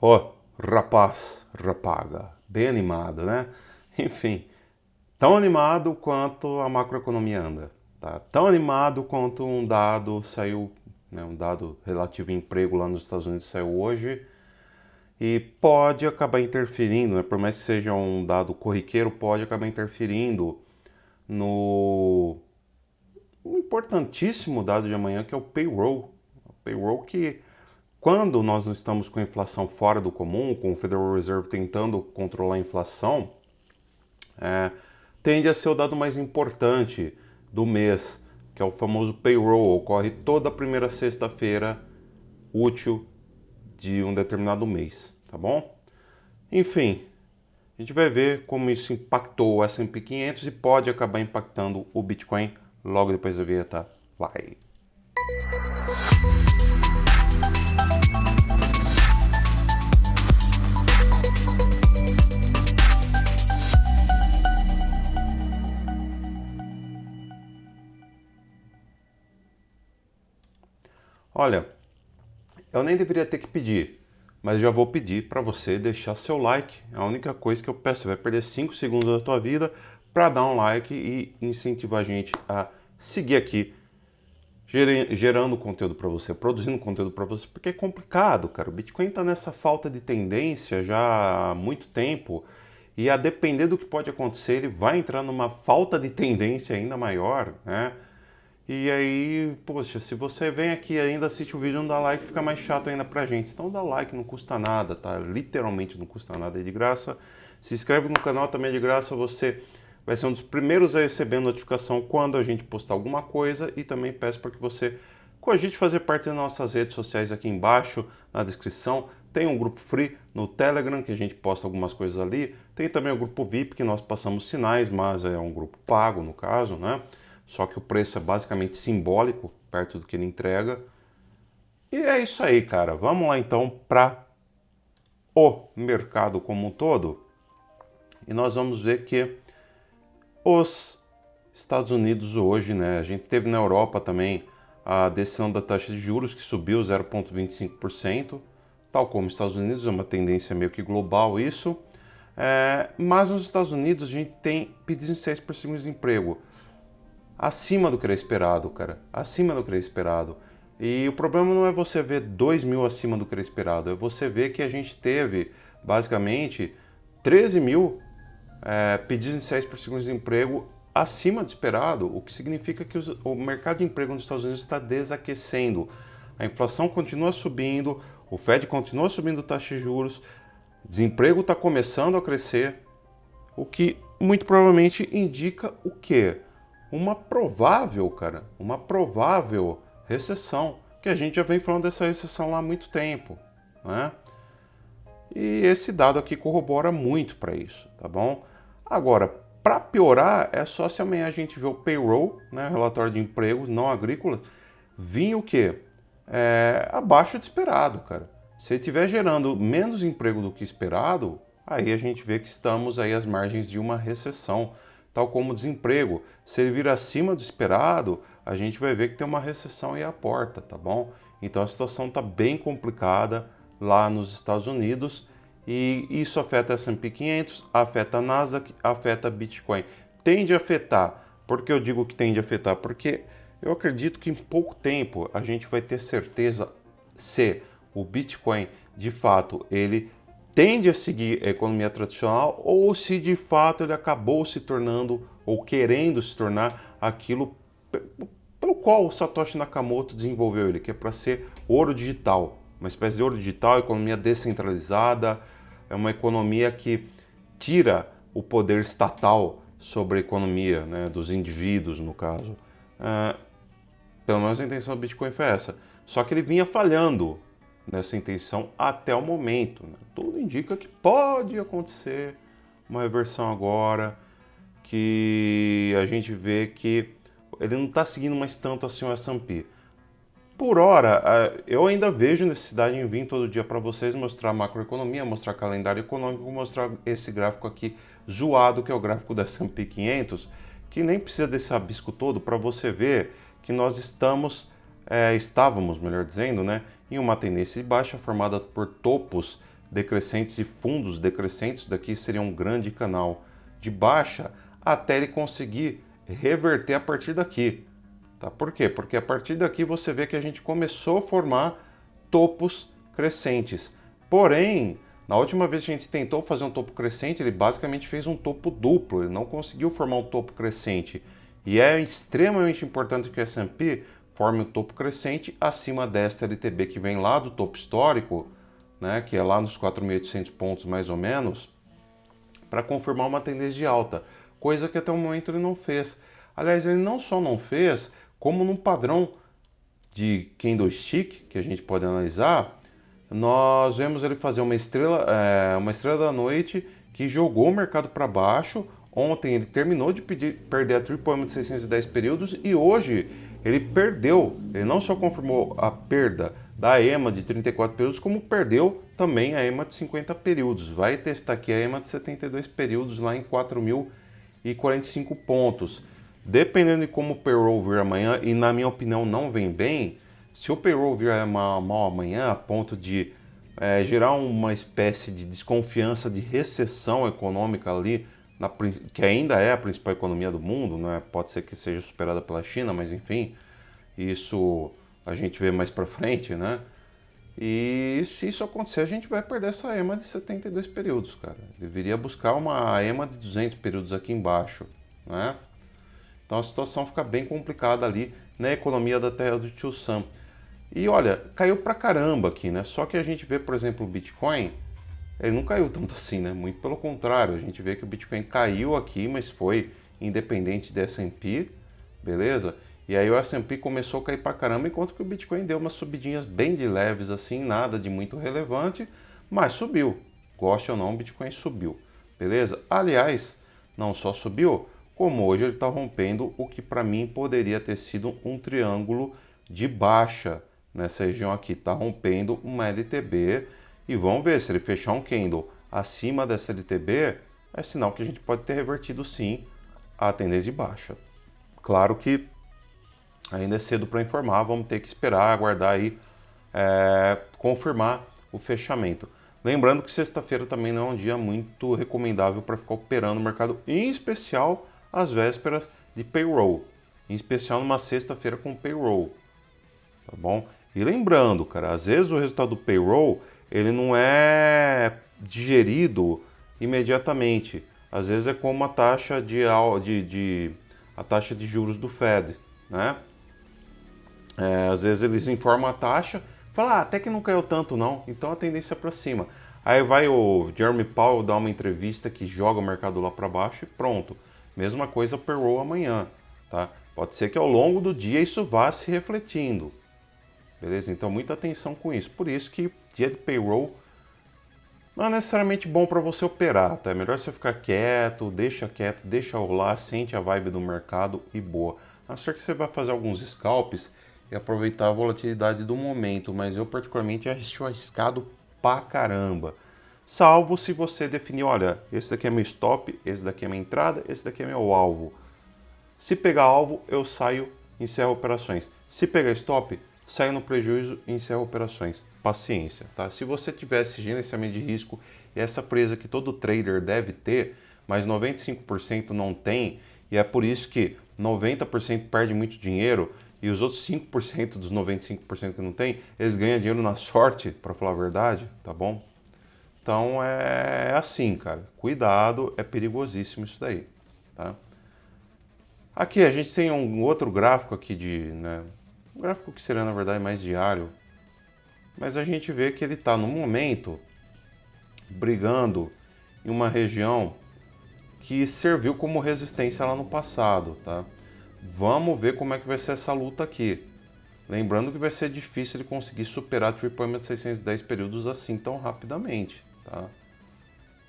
Ó, rapaz, rapaga, bem animado, né? Enfim, tão animado quanto a macroeconomia anda, tá? Tão animado quanto um dado saiu, né, um dado relativo ao emprego lá nos Estados Unidos saiu hoje e pode acabar interferindo, né? Por mais que seja um dado corriqueiro, pode acabar interferindo no um importantíssimo dado de amanhã que é o payroll. O payroll que quando nós não estamos com a inflação fora do comum, com o Federal Reserve tentando controlar a inflação, tende a ser o dado mais importante do mês, que é o famoso payroll. Ocorre toda a primeira sexta-feira útil de um determinado mês, tá bom? Enfim, a gente vai ver como isso impactou o S&P 500 e pode acabar impactando o Bitcoin logo depois da vinheta. Vai! Olha, eu nem deveria ter que pedir, mas já vou pedir para você deixar seu like. É a única coisa que eu peço. Você vai perder 5 segundos da tua vida para dar um like e incentivar a gente a seguir aqui gerando conteúdo para você, produzindo conteúdo para você, porque é complicado, cara. O Bitcoin está nessa falta de tendência já há muito tempo e a depender do que pode acontecer, ele vai entrar numa falta de tendência ainda maior, né? E aí, poxa, se você vem aqui e ainda assiste o vídeo e não dá like, fica mais chato ainda pra gente. Então dá like, não custa nada, tá? Literalmente não custa nada, é de graça. Se inscreve no canal também é de graça, você vai ser um dos primeiros a receber notificação quando a gente postar alguma coisa. E também peço para que você cogite fazer parte das nossas redes sociais aqui embaixo, na descrição. Tem um grupo free no Telegram, que a gente posta algumas coisas ali. Tem também o grupo VIP, que nós passamos sinais, mas é um grupo pago no caso, né? Só que o preço é basicamente simbólico, perto do que ele entrega. E é isso aí, cara. Vamos lá então para o mercado como um todo. E nós vamos ver que os Estados Unidos hoje, né? A gente teve na Europa também a decisão da taxa de juros que subiu 0,25%, tal como os Estados Unidos, é uma tendência meio que global isso. Mas nos Estados Unidos a gente tem pedidos iniciais por seguro-desemprego acima do que era esperado, cara. Acima do que era esperado. E o problema não é você ver 2 mil acima do que era esperado, é você ver que a gente teve, basicamente, 13 mil pedidos iniciais por seguro-desemprego acima do esperado, o que significa que o mercado de emprego nos Estados Unidos está desaquecendo. A inflação continua subindo, o Fed continua subindo taxa de juros, desemprego está começando a crescer, o que muito provavelmente indica o quê? Uma provável recessão, que a gente já vem falando dessa recessão lá há muito tempo, né? E esse dado aqui corrobora muito para isso, tá bom? Agora, para piorar, é só se amanhã a gente vê o payroll, né, relatório de empregos não agrícolas, vir o quê? Abaixo do esperado, cara. Se ele estiver gerando menos emprego do que esperado, aí a gente vê que estamos aí às margens de uma recessão, tal como o desemprego. Se ele vir acima do esperado, a gente vai ver que tem uma recessão aí à porta, tá bom? Então a situação está bem complicada lá nos Estados Unidos e isso afeta a S&P 500, afeta a Nasdaq, afeta a Bitcoin. Tende a afetar. Por que eu digo que tende a afetar? Porque eu acredito que em pouco tempo a gente vai ter certeza se o Bitcoin, de fato, ele tende a seguir a economia tradicional ou se de fato ele acabou se tornando ou querendo se tornar aquilo pelo qual o Satoshi Nakamoto desenvolveu ele, que é para ser ouro digital, uma espécie de ouro digital, economia descentralizada, é uma economia que tira o poder estatal sobre a economia, né, dos indivíduos, no caso. Pelo menos a intenção do Bitcoin foi essa. Só que ele vinha falhando nessa intenção até o momento, né? Tudo indica que pode acontecer uma reversão agora, que a gente vê que ele não está seguindo mais tanto assim o S&P. Por hora, eu ainda vejo necessidade em vir todo dia para vocês mostrar macroeconomia, mostrar calendário econômico, mostrar esse gráfico aqui zoado, que é o gráfico da S&P 500, que nem precisa desse rabisco todo para você ver que nós estávamos, melhor dizendo, né, em uma tendência de baixa formada por topos decrescentes e fundos decrescentes, isso daqui seria um grande canal de baixa até ele conseguir reverter a partir daqui. Tá? Por quê? Porque a partir daqui você vê que a gente começou a formar topos crescentes. Porém, na última vez que a gente tentou fazer um topo crescente, ele basicamente fez um topo duplo, ele não conseguiu formar um topo crescente. E é extremamente importante que o S&P forme um topo crescente acima desta LTB que vem lá do topo histórico, né, que é lá nos 4.800 pontos mais ou menos, para confirmar uma tendência de alta, coisa que até o momento ele não fez. Aliás, ele não só não fez, como num padrão de candlestick que a gente pode analisar, nós vemos ele fazer uma estrela da noite que jogou o mercado para baixo. Ontem ele terminou de perder a triple EMA de 610 períodos e hoje ele perdeu. Ele não só confirmou a perda da EMA de 34 períodos, como perdeu também a EMA de 50 períodos. Vai testar aqui a EMA de 72 períodos lá em 4.045 pontos. Dependendo de como o payroll vir amanhã, e na minha opinião não vem bem, se o payroll vir mal amanhã a ponto de gerar uma espécie de desconfiança de recessão econômica ali, que ainda é a principal economia do mundo, né? Pode ser que seja superada pela China, mas enfim, isso a gente vê mais para frente, né? E se isso acontecer, a gente vai perder essa EMA de 72 períodos, cara. Deveria buscar uma EMA de 200 períodos aqui embaixo, né? Então a situação fica bem complicada ali na economia da terra do Tio Sam. E olha, caiu pra caramba aqui, né? Só que a gente vê, por exemplo, o Bitcoin, ele não caiu tanto assim, né? Muito pelo contrário, a gente vê que o Bitcoin caiu aqui, mas foi independente da S&P, beleza? E aí o S&P começou a cair pra caramba, enquanto que o Bitcoin deu umas subidinhas bem de leves assim, nada de muito relevante, mas subiu. Goste ou não, o Bitcoin subiu, beleza? Aliás, não só subiu, como hoje ele está rompendo o que para mim poderia ter sido um triângulo de baixa nessa região aqui. Está rompendo uma LTB e vamos ver se ele fechar um candle acima dessa LTB, é sinal que a gente pode ter revertido sim a tendência de baixa. Claro que ainda é cedo para informar, vamos ter que esperar, aguardar aí, confirmar o fechamento. Lembrando que sexta-feira também não é um dia muito recomendável para ficar operando no mercado, em especial às vésperas de payroll, em especial numa sexta-feira com payroll, tá bom? E lembrando, cara, às vezes o resultado do payroll, ele não é digerido imediatamente. Às vezes é como a taxa a taxa de juros do Fed, né? Às vezes eles informam a taxa, falam, até que não caiu tanto não, então a tendência é para cima. Aí vai o Jeremy Powell dar uma entrevista que joga o mercado lá para baixo e pronto. Mesma coisa payroll amanhã, tá? Pode ser que ao longo do dia isso vá se refletindo, beleza? Então muita atenção com isso. Por isso que dia de payroll não é necessariamente bom para você operar, tá? É melhor você ficar quieto, deixa rolar, sente a vibe do mercado e boa. A não ser que você vai fazer alguns scalps e aproveitar a volatilidade do momento, mas eu particularmente acho arriscado pra caramba. Salvo se você definir, olha, esse daqui é meu stop, esse daqui é minha entrada, esse daqui é meu alvo. Se pegar alvo, eu saio, encerro operações. Se pegar stop, saio no prejuízo e encerro operações. Paciência, tá? Se você tivesse gerenciamento de risco, e essa presa que todo trader deve ter, mas 95% não tem, e é por isso que 90% perde muito dinheiro, e os outros 5% dos 95% que não tem, eles ganham dinheiro na sorte, para falar a verdade, tá bom? Então é assim, cara. Cuidado, é perigosíssimo isso daí, tá? Aqui a gente tem um outro gráfico aqui um gráfico que seria na verdade mais diário, mas a gente vê que ele está no momento brigando em uma região que serviu como resistência lá no passado, tá? Vamos ver como é que vai ser essa luta aqui. Lembrando que vai ser difícil ele conseguir superar a triple EMA de 610 períodos assim tão rapidamente, tá?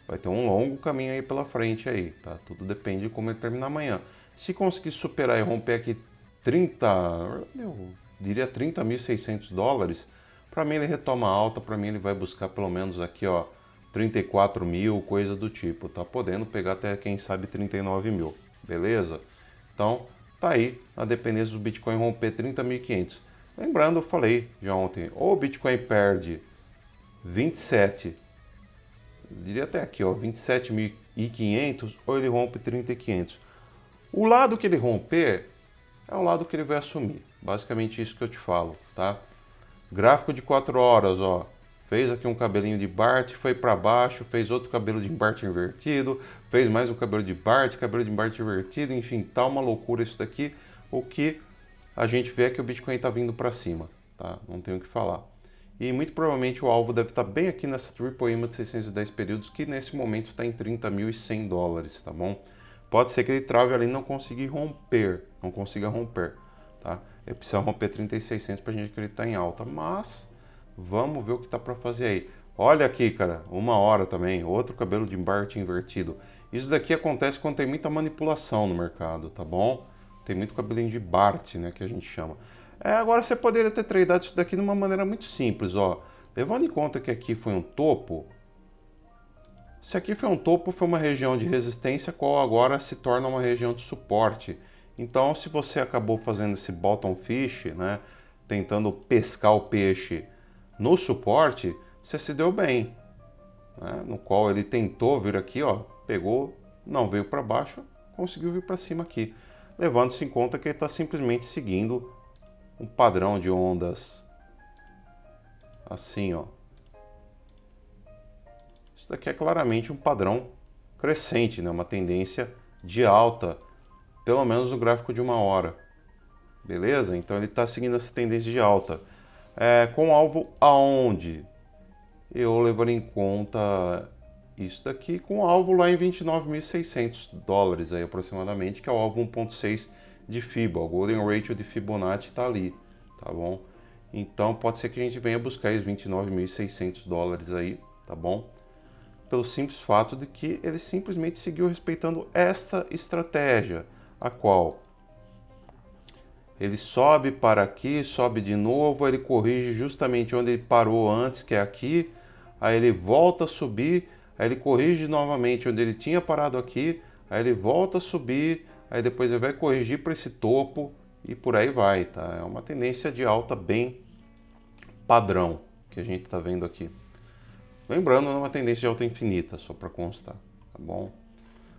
Vai ter um longo caminho aí pela frente aí, tá? Tudo depende de como ele terminar amanhã. Se conseguir superar e romper aqui 30, eu diria 30.600 dólares, para mim ele retoma alta, para mim ele vai buscar pelo menos aqui, ó, 34 mil, coisa do tipo, tá podendo pegar até, quem sabe, 39 mil, beleza? Então, tá aí, a dependência do Bitcoin romper 30.500. Lembrando, eu falei já ontem, ou o Bitcoin perde 27 diria até aqui, ó, 27.500, ou ele rompe 30.500. O lado que ele romper é o lado que ele vai assumir. Basicamente isso que eu te falo, tá? Gráfico de 4 horas, ó. Fez aqui um cabelinho de Bart, foi para baixo, fez outro cabelo de Bart invertido, fez mais um cabelo de Bart invertido, enfim, tá uma loucura isso daqui. O que a gente vê é que o Bitcoin tá vindo para cima, tá? Não tenho o que falar. E muito provavelmente o alvo deve estar bem aqui nessa Triple Image de 610 períodos, que nesse momento está em 30.100 dólares, tá bom? Pode ser que ele trave ali e não consiga romper, tá? Ele precisa romper 30.600 para a gente acreditar em alta, mas vamos ver o que tá para fazer aí. Olha aqui, cara, 1 hora também, outro cabelo de Bart invertido. Isso daqui acontece quando tem muita manipulação no mercado, tá bom? Tem muito cabelinho de Bart, né, que a gente chama. Agora você poderia ter tradeado isso daqui de uma maneira muito simples, ó. Levando em conta que aqui foi um topo, se aqui foi um topo, foi uma região de resistência, qual agora se torna uma região de suporte. Então, se você acabou fazendo esse bottom fish, né, tentando pescar o peixe no suporte, você se deu bem, né, no qual ele tentou vir aqui, ó, pegou, não veio para baixo, conseguiu vir para cima aqui, levando-se em conta que ele está simplesmente seguindo um padrão de ondas assim, ó. Isso daqui é claramente um padrão crescente, né? Uma tendência de alta, pelo menos no gráfico de 1 hora. Beleza? Então ele está seguindo essa tendência de alta. Com alvo aonde? Eu levaria em conta isso daqui com alvo lá em 29.600 dólares aí aproximadamente, que é o alvo 1.6 de FIBA. O Golden Ratio de Fibonacci está ali, tá bom? Então pode ser que a gente venha buscar os 29.600 dólares aí, tá bom? Pelo simples fato de que ele simplesmente seguiu respeitando esta estratégia, a qual ele sobe para aqui, sobe de novo, ele corrige justamente onde ele parou antes, que é aqui, aí ele volta a subir, aí ele corrige novamente onde ele tinha parado aqui, aí ele volta a subir, aí depois ele vai corrigir para esse topo e por aí vai, tá? É uma tendência de alta bem padrão que a gente está vendo aqui. Lembrando, não é uma tendência de alta infinita, só para constar, tá bom?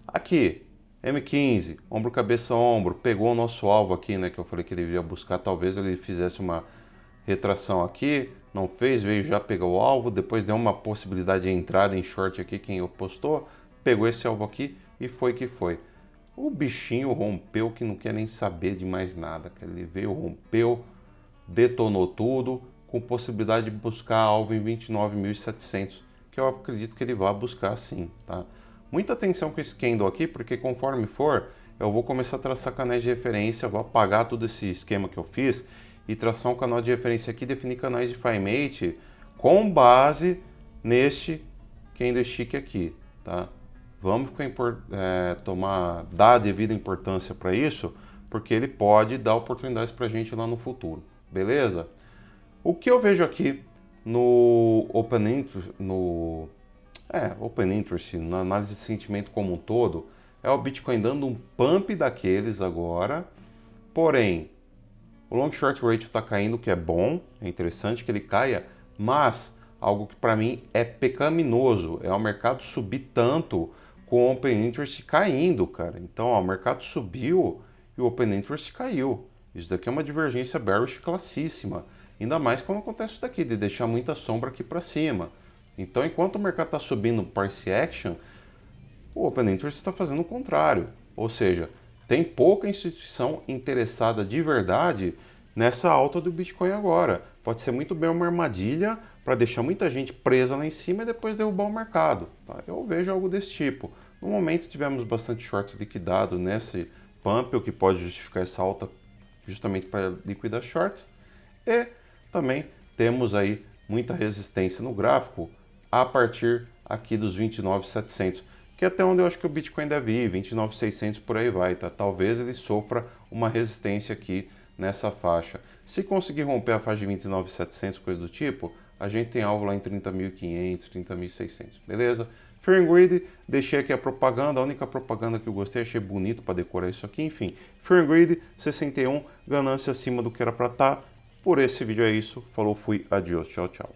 Aqui, M15, ombro, cabeça, ombro, pegou o nosso alvo aqui, né, que eu falei que ele ia buscar, talvez ele fizesse uma retração aqui, não fez, veio já pegar o alvo, depois deu uma possibilidade de entrada em short aqui, quem apostou, pegou esse alvo aqui e foi que foi. O bichinho rompeu que não quer nem saber de mais nada, ele veio, rompeu, detonou tudo, com possibilidade de buscar alvo em 29.700, que eu acredito que ele vai buscar sim, tá? Muita atenção com esse candle aqui, porque conforme for, eu vou começar a traçar canais de referência, vou apagar todo esse esquema que eu fiz e traçar um canal de referência aqui, definir canais de FiMate com base neste candlestick aqui, tá? Vamos dar a devida importância para isso, porque ele pode dar oportunidades para a gente lá no futuro, beleza? O que eu vejo aqui no Open Interest, na análise de sentimento como um todo, é o Bitcoin dando um pump daqueles agora, porém, o Long Short Ratio está caindo, que é bom, é interessante que ele caia, mas algo que para mim é pecaminoso, é o mercado subir tanto com o Open Interest caindo, cara. Então, ó, o mercado subiu e o Open Interest caiu. Isso daqui é uma divergência bearish classíssima. Ainda mais quando acontece isso daqui, de deixar muita sombra aqui para cima. Então, enquanto o mercado está subindo price action, o Open Interest está fazendo o contrário. Ou seja, tem pouca instituição interessada de verdade nessa alta do Bitcoin agora. Pode ser muito bem uma armadilha para deixar muita gente presa lá em cima e depois derrubar o mercado. Tá? Eu vejo algo desse tipo. No momento tivemos bastante shorts liquidado nesse pump, o que pode justificar essa alta justamente para liquidar shorts. E também temos aí muita resistência no gráfico a partir aqui dos 29.700, que é até onde eu acho que o Bitcoin deve ir, 29.600 por aí vai, tá? Talvez ele sofra uma resistência aqui nessa faixa. Se conseguir romper a faixa de 29.700, coisa do tipo, a gente tem alvo lá em 30.500, 30.600, beleza? Fear and Greed, deixei aqui a propaganda, a única propaganda que eu gostei, achei bonito para decorar isso aqui, enfim. Fear and Greed, 61, ganância acima do que era para estar. Por esse vídeo é isso, falou, fui, adiós, tchau, tchau.